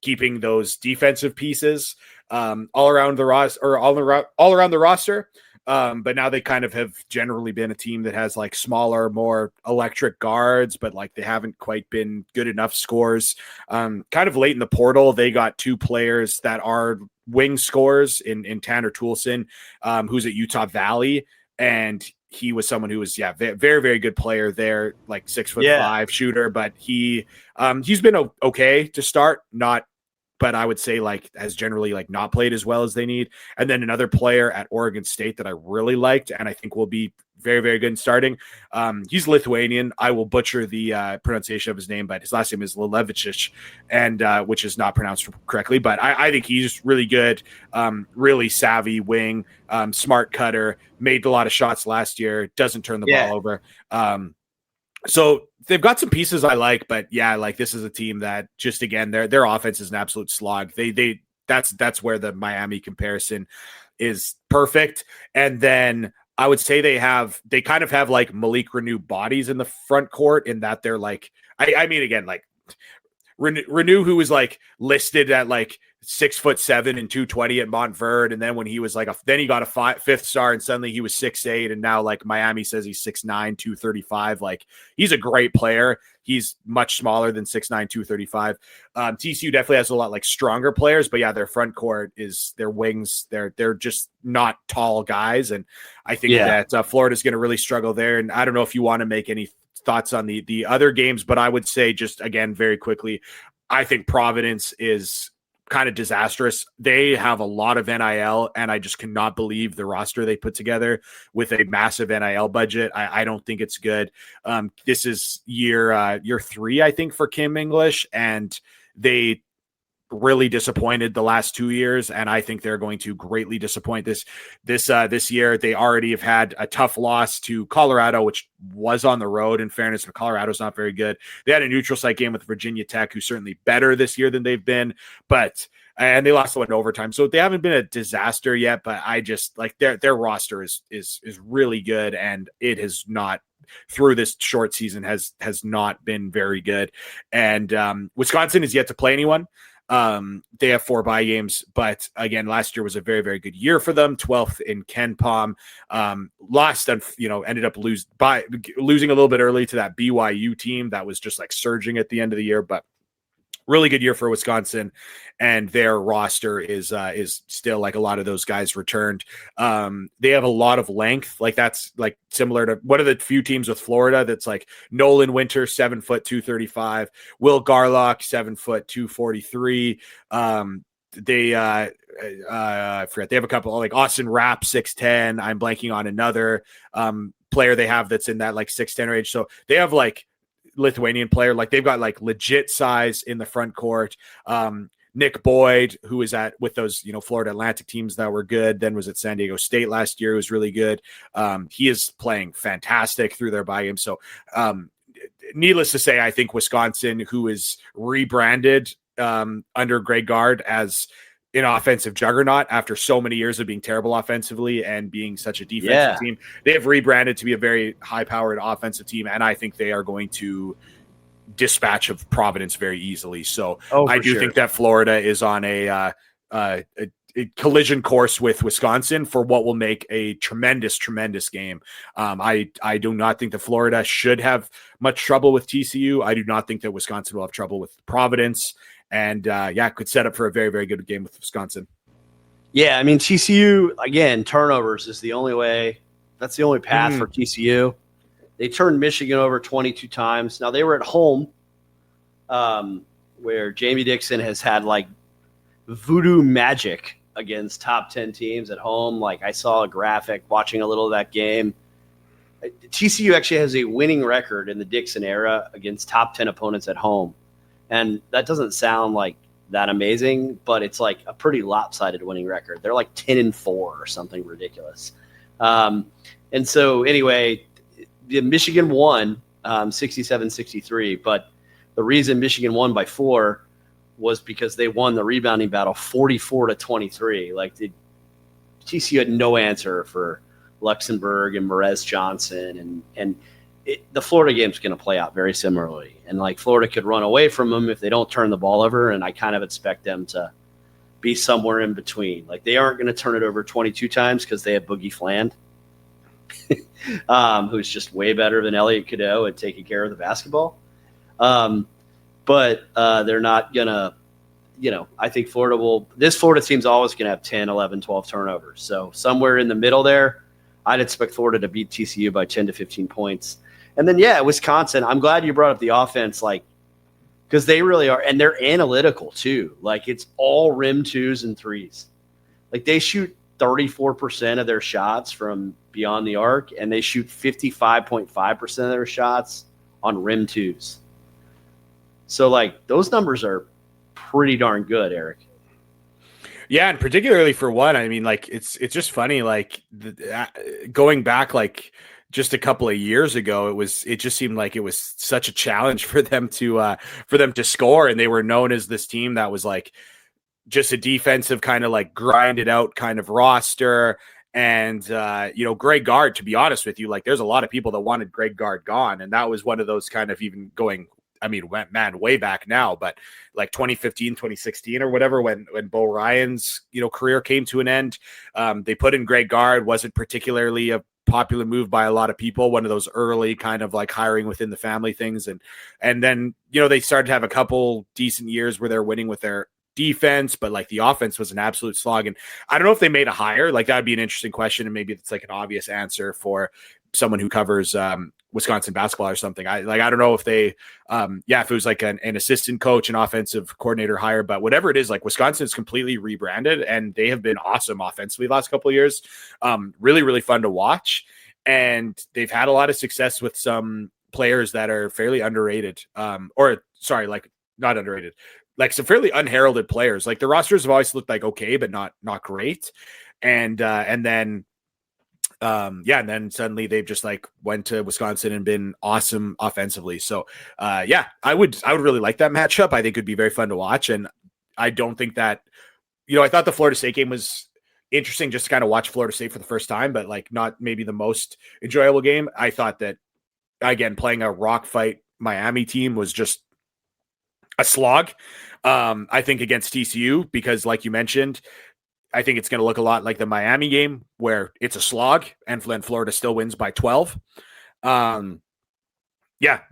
keeping those defensive pieces all around the roster. But now they kind of have generally been a team that has like smaller, more electric guards, but like they haven't quite been good enough scores. Kind of late in the portal, they got 2 players that are wing scorers in Tanner Toulson, who's at Utah Valley. And he was someone who was, very, very good player there, like 6'5" shooter, but he's been okay to start, but I would say like has generally like not played as well as they need. And then another player at Oregon State that I really liked, and I think will be very, very good in starting. He's Lithuanian. I will butcher the pronunciation of his name, but his last name is Lelevicic, and which is not pronounced correctly. But I think he's really good, really savvy wing, smart cutter, made a lot of shots last year, doesn't turn the ball over. So they've got some pieces I like, but like this is a team that just, again, their offense is an absolute slog. That's where the Miami comparison is perfect. And then I would say they kind of have like Malik Renew bodies in the front court, in that they're like, I mean, again, like Renew, who was like listed at like 6'7" and 220 at Montverde, and then when he was like then he got a 5th star, and suddenly he was 6'8", and now like Miami says he's 6'9", 235. Like he's a great player. He's much smaller than 6'9", 235. TCU definitely has a lot like stronger players, but their front court is their wings. They're just not tall guys, and I think that Florida's going to really struggle there. And I don't know if you want to make any thoughts on the other games, but I would say, just again very quickly, I think Providence is kind of disastrous. They have a lot of NIL, and I just cannot believe the roster they put together with a massive NIL budget. I don't think it's good. This is year 3, I think, for Kim English, and they really disappointed the last 2 years, and I think they're going to greatly disappoint this year. They already have had a tough loss to Colorado, which was on the road. In fairness, but Colorado's not very good. They had a neutral site game with Virginia Tech, who's certainly better this year than they've been, and they lost in overtime. So they haven't been a disaster yet, but I just like their roster is really good, and it has not, through this short season, has not been very good. And Wisconsin is yet to play anyone. They have 4 bye games, but again, last year was a very, very good year for them. 12th in KenPom, lost and ended up losing a little bit early to that BYU team that was just like surging at the end of the year, but really good year for Wisconsin, and their roster is still like a lot of those guys returned. They have a lot of length, like that's like similar to one of the few teams with Florida that's like Nolan Winter, 7 foot 235, Will Garlock, 7 foot 243. I forget, they have a couple like Austin Rapp, 6'10". I'm blanking on another player they have that's in that like 6'10" range. So they have like Lithuanian player, like they've got like legit size in the front court. Nick Boyd, who is with those Florida Atlantic teams that were good, then was at San Diego State last year, was really good. He is playing fantastic through their bye game. So needless to say, I think Wisconsin, who is rebranded under Greg Gard as an offensive juggernaut after so many years of being terrible offensively and being such a defensive team, they have rebranded to be a very high-powered offensive team, and I think they are going to dispatch of Providence very easily. So I do think that Florida is on a collision course with Wisconsin for what will make a tremendous game. I do not think that Florida should have much trouble with TCU. I do not think that Wisconsin will have trouble with Providence, and could set up for a very, very good game with Wisconsin. Yeah, I mean, TCU, again, turnovers is the only way. That's the only path for TCU. They turned Michigan over 22 times. Now, they were at home, where Jamie Dixon has had, like, voodoo magic against top 10 teams at home. Like, I saw a graphic watching a little of that game. TCU actually has a winning record in the Dixon era against top 10 opponents at home. And that doesn't sound like that amazing, but it's like a pretty lopsided winning record. They're like 10-4 or something ridiculous. And so anyway, the Michigan won 67-63, but the reason Michigan won by 4 was because they won the rebounding battle 44-23. Like, TCU had no answer for Luxembourg and Merez Johnson, and the Florida game's going to play out very similarly. And like, Florida could run away from them if they don't turn the ball over, and I kind of expect them to be somewhere in between. Like, they aren't going to turn it over 22 times because they have Boogie Fland, who's just way better than Elliot Cadeau at taking care of the basketball. But they're not going to, I think this Florida team's always going to have 10, 11, 12 turnovers. So somewhere in the middle there, I'd expect Florida to beat TCU by 10 to 15 points. And then, Wisconsin, I'm glad you brought up the offense, like, because they really are, and they're analytical too. Like, it's all rim 2s and 3s. Like, they shoot 34% of their shots from beyond the arc, and they shoot 55.5% of their shots on rim 2s. So, like, those numbers are pretty darn good, Eric. Yeah, and particularly for one, I mean, like, it's just funny, like, going back, like, just a couple of years ago, it just seemed like it was such a challenge for them to score, and they were known as this team that was like just a defensive kind of like grinded out kind of roster. And Greg Gard, to be honest with you, like, there's a lot of people that wanted Greg Gard gone, and that was one of those kind of even going, I mean, man, way back now, but like 2015, 2016 or whatever, when Bo Ryan's, career came to an end, they put in Greg Gard. Wasn't particularly a popular move by a lot of people, one of those early kind of like hiring within the family things. And then, they started to have a couple decent years where they're winning with their defense, but like the offense was an absolute slog. And I don't know if they made a hire. Like, that'd be an interesting question. And maybe it's like an obvious answer for someone who covers Wisconsin basketball or something. I don't know if they, if it was like an assistant coach, an offensive coordinator hire, but whatever it is, like, Wisconsin is completely rebranded and they have been awesome offensively the last couple of years. Really, really fun to watch. And they've had a lot of success with some players that are fairly underrated, not underrated, like some fairly unheralded players. Like, the rosters have always looked like okay, but not great. And then suddenly they've just like went to Wisconsin and been awesome offensively. So I would really like that matchup. I think it'd be very fun to watch. And I don't think that, I thought the Florida State game was interesting just to kind of watch Florida State for the first time, but like not maybe the most enjoyable game. I thought that, again, playing a rock fight Miami team was just a slog. I think against TCU, because like you mentioned, I think it's going to look a lot like the Miami game where it's a slog and Florida still wins by 12.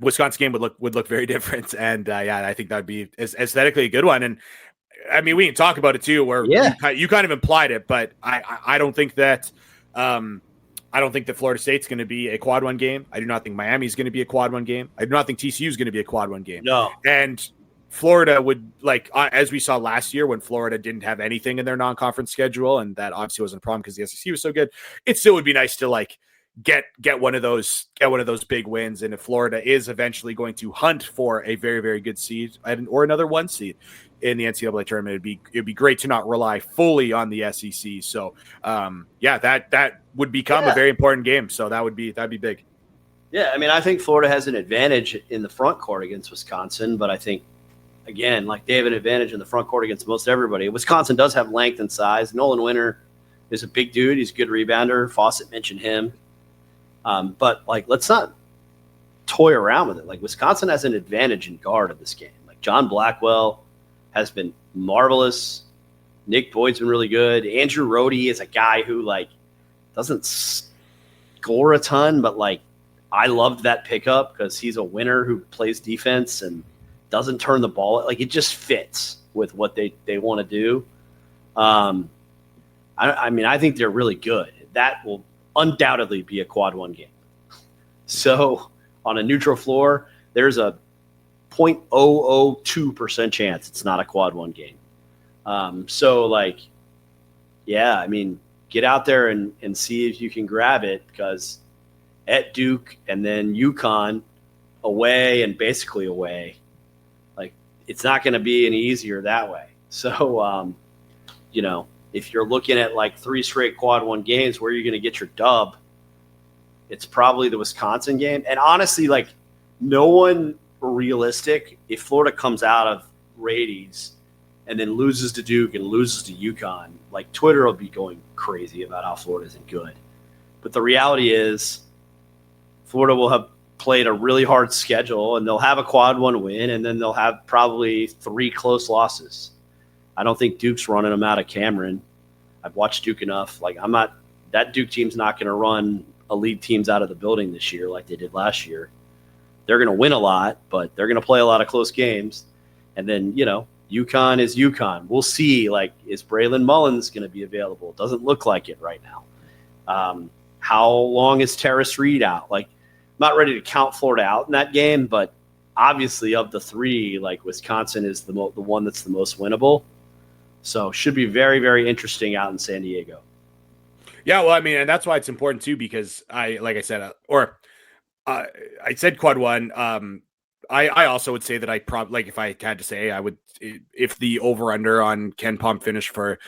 Wisconsin game would look very different. And I think that'd be aesthetically a good one. And I mean, we can talk about it too, where you kind of implied it, but I don't think that Florida State's going to be a quad 1 game. I do not think Miami's going to be a quad 1 game. I do not think TCU is going to be a quad 1 game. No. And Florida would, like, as we saw last year when Florida didn't have anything in their non-conference schedule, and that obviously wasn't a problem because the SEC was so good. It still would be nice to like get one of those big wins. And if Florida is eventually going to hunt for a very, very good seed or another 1 seed in the NCAA tournament, it'd be great to not rely fully on the SEC. So that would become a very important game. So that'd be big. Yeah, I mean, I think Florida has an advantage in the front court against Wisconsin, but I think, again, like they have an advantage in the front court against most everybody. Wisconsin does have length and size. Nolan Winter is a big dude. He's a good rebounder. Fawcett mentioned him. But, like, let's not toy around with it. Like, Wisconsin has an advantage in guard of this game. Like, John Blackwell has been marvelous. Nick Boyd's been really good. Andrew Rody is a guy who, like, doesn't score a ton, but, like, I loved that pickup because he's a winner who plays defense and doesn't turn the ball. Like, it just fits with what they want to do. I mean, I think they're really good. That will undoubtedly be a quad one game. So on a neutral floor, there's a 0.002% chance it's not a quad one game. So, like, yeah, I mean, get out there and see if you can grab it, because at Duke and then UConn away and basically away, like, it's not going to be any easier that way. So, you know, if you're looking at like 3 straight quad one games, where you're going to get your dub, it's probably the Wisconsin game. And honestly, like, no one realistic, if Florida comes out of Rady's and then loses to Duke and loses to UConn, like, Twitter will be going crazy about how Florida isn't good. But the reality is Florida will have played a really hard schedule, and they'll have a quad one win, and then they'll have probably 3 close losses. I don't think Duke's running them out of Cameron. I've watched Duke enough. Like, that Duke team's not going to run elite teams out of the building this year like they did last year. They're going to win a lot, but they're going to play a lot of close games. And then, you know, UConn is UConn. We'll see, like, is Braylon Mullins going to be available? It doesn't look like it right now. How long is Terrace Reed out? Like, I'm not ready to count Florida out in that game, but obviously of the 3, like, Wisconsin is the one that's the most winnable. So should be very, very interesting out in San Diego. Yeah, well, I mean, and that's why it's important too, because I said quad one. I also would say that I probably, like, if I had to say, I would, if the over under on Ken Pom finish for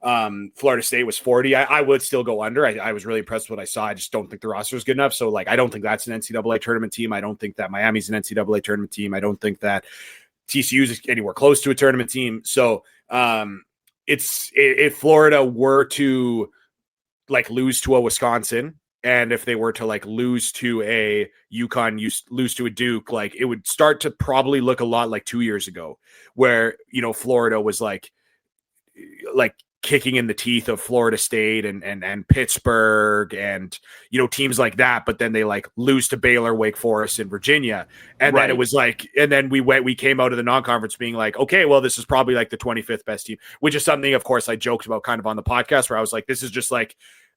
Florida State was 40, I would still go under. I was really impressed with what I saw. I just don't think the roster is good enough. So, like, I don't think that's an NCAA tournament team. I don't think that Miami's an NCAA tournament team. I don't think that TCU is anywhere close to a tournament team. So if Florida were to, like, lose to a Wisconsin, and if they were to, like, lose to a UConn, lose to a Duke, like, it would start to probably look a lot like 2 years ago, where, you know, Florida was like kicking in the teeth of Florida State and Pittsburgh and, you know, teams like that. But then they, like, lose to Baylor, Wake Forest, and Virginia. And Right. then it was like, and then we came out of the non-conference being like, okay, well, this is probably like the 25th best team, which is something, of course, I joked about kind of on the podcast, where I was like, this is just like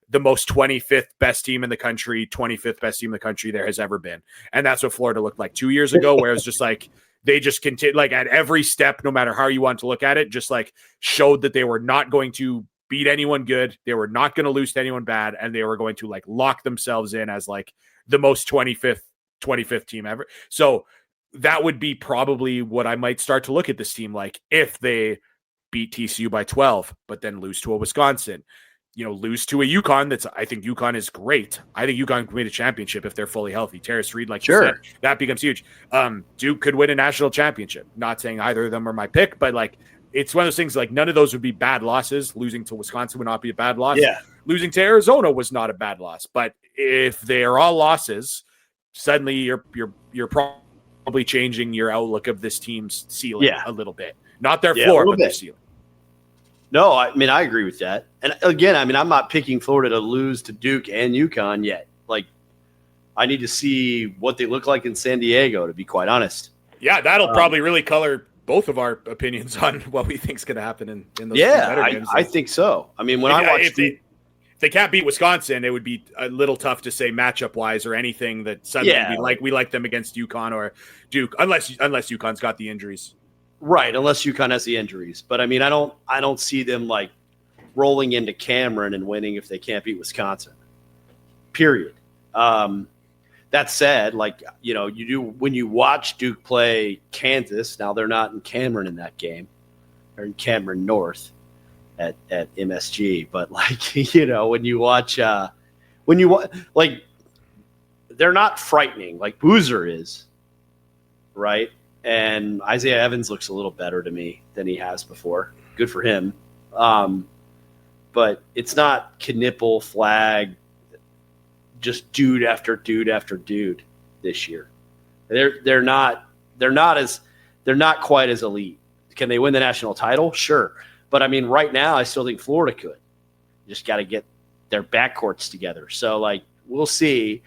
the most 25th best team in the country, 25th best team in the country there has ever been. And that's what Florida looked like 2 years ago, where it was just like, they just continue, like, at every step, no matter how you want to look at it, just, like, showed that they were not going to beat anyone good. They were not going to lose to anyone bad. And they were going to, like, lock themselves in as, like, the most 25th team ever. So that would be probably what I might start to look at this team like, if they beat TCU by 12, but then lose to a Wisconsin, you know, lose to a UConn. I think UConn is great. I think UConn can win a championship if they're fully healthy. Terrace Reed, like you said, that becomes huge. Duke could win a national championship. Not saying either of them are my pick, but, like, it's one of those things, like, none of those would be bad losses. Losing to Wisconsin would not be a bad loss. Yeah. Losing to Arizona was not a bad loss. But if they are all losses, suddenly you're probably changing your outlook of this team's ceiling a little bit. Not their floor, but their ceiling. No, I mean, I agree with that. And again, I mean, I'm not picking Florida to lose to Duke and UConn yet. Like, I need to see what they look like in San Diego, to be quite honest. Yeah, that'll probably really color both of our opinions on what we think is going to happen in those better games. I think so. I mean, when I watched if they can't beat Wisconsin, it would be a little tough to say matchup wise or anything that suddenly we like them against UConn or Duke, unless UConn's got the injuries. Right, unless UConn has the injuries. But I mean, I don't see them, like, rolling into Cameron and winning if they can't beat Wisconsin. Period. That said, like, you know, you do when you watch Duke play Kansas. Now they're not in Cameron in that game; they're in Cameron North at MSG. But, like, you know, when you watch, like, they're not frightening like Boozer is, right? And Isaiah Evans looks a little better to me than he has before. Good for him. But it's not Knipple, Flag, just dude after dude after dude this year. They're not quite as elite. Can they win the national title? Sure. But I mean, right now I still think Florida could. Just got to get their backcourts together. So like we'll see.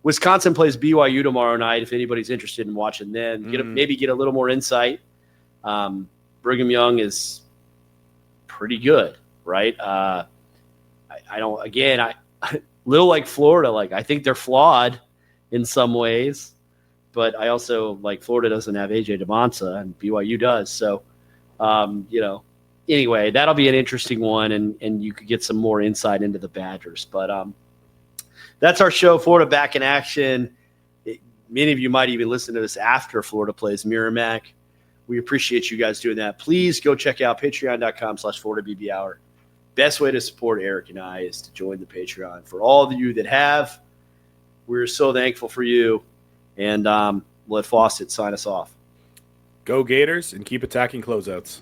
Wisconsin plays BYU tomorrow night. If anybody's interested in watching them, maybe get a little more insight. Brigham Young is pretty good, right? I don't. Again, I little like Florida. Like I think they're flawed in some ways, but I also like Florida doesn't have AJ DeMonsa and BYU does. So, anyway, that'll be an interesting one, and you could get some more insight into the Badgers. But that's our show. Florida back in action. Many of you might even listen to this after Florida plays Merrimack. We appreciate you guys doing that. Please go check out patreon.com/FloridaBB Hour. Best way to support Eric and I is to join the Patreon. For all of you that have, we're so thankful for you. And let Fawcett sign us off. Go Gators and keep attacking closeouts.